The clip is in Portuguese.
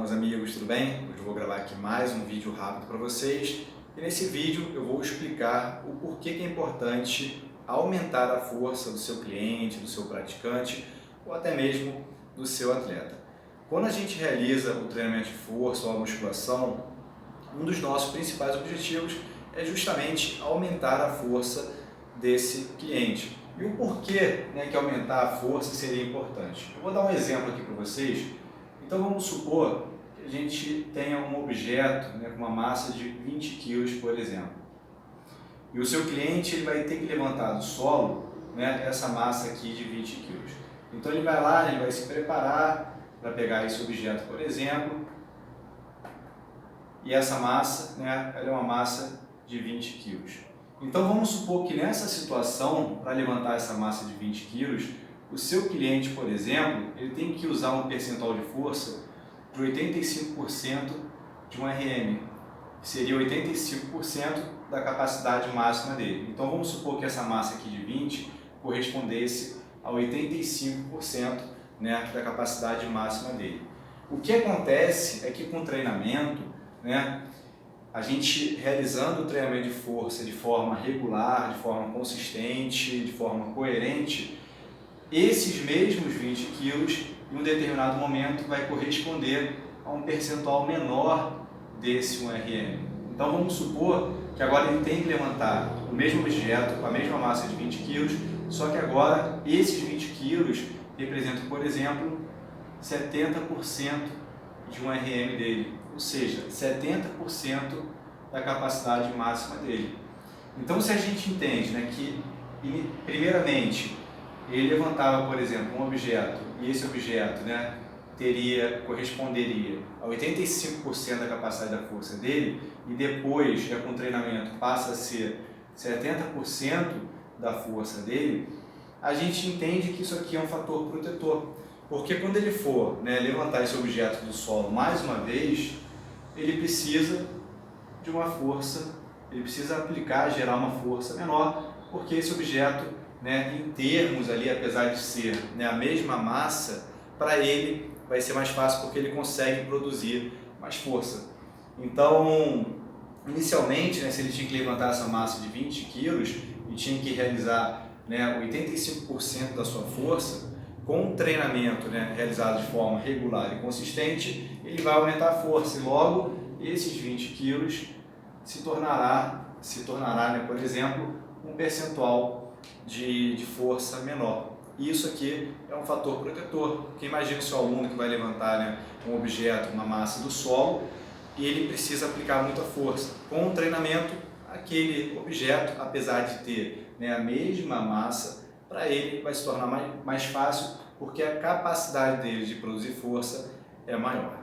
meus amigos, tudo bem? Hoje eu vou gravar aqui mais um vídeo rápido para vocês e nesse vídeo eu vou explicar o porquê que é importante aumentar a força do seu cliente, do seu praticante ou até mesmo do seu atleta. Quando a gente realiza o treinamento de força ou a musculação, um dos nossos principais objetivos é justamente aumentar a força desse cliente. E o porquê que aumentar a força seria importante? Eu vou dar um exemplo aqui para vocês. Então vamos supor que a gente tenha um objeto com uma massa de 20 quilos, por exemplo. E o seu cliente ele vai ter que levantar do solo essa massa aqui de 20 quilos. Então ele vai lá, ele vai se preparar para pegar esse objeto, por exemplo. E essa massa ela é uma massa de 20 quilos. Então vamos supor que nessa situação, para levantar essa massa de 20 quilos, o seu cliente, por exemplo, ele tem que usar um percentual de força de 85% de um RM, que seria 85% da capacidade máxima dele. Então vamos supor que essa massa aqui de 20 correspondesse a 85% da capacidade máxima dele. O que acontece é que com o treinamento, a gente realizando o treinamento de força de forma regular, de forma consistente, de forma coerente, esses mesmos 20 quilos, em um determinado momento, vai corresponder a um percentual menor desse 1RM. Então vamos supor que agora ele tem que levantar o mesmo objeto com a mesma massa de 20 quilos, só que agora esses 20 quilos representam, por exemplo, 70% de 1RM dele, ou seja, 70% da capacidade máxima dele. Então se a gente entende que, primeiramente, ele levantava, por exemplo, um objeto e esse objeto corresponderia a 85% da capacidade da força dele e depois, com o treinamento, passa a ser 70% da força dele, a gente entende que isso aqui é um fator protetor. Porque quando ele for levantar esse objeto do solo mais uma vez, ele precisa de uma força, ele precisa aplicar, gerar uma força menor, porque esse objeto, em termos ali, apesar de ser a mesma massa, para ele vai ser mais fácil porque ele consegue produzir mais força. Então, inicialmente, se ele tinha que levantar essa massa de 20 quilos e tinha que realizar 85% da sua força, com o treinamento realizado de forma regular e consistente, ele vai aumentar a força e logo esses 20 quilos se tornará, por exemplo, um percentual de força menor. E isso aqui é um fator protetor, porque imagina o seu aluno que vai levantar um objeto, uma massa do solo, e ele precisa aplicar muita força. Com o treinamento, aquele objeto, apesar de ter a mesma massa, para ele vai se tornar mais fácil, porque a capacidade dele de produzir força é maior.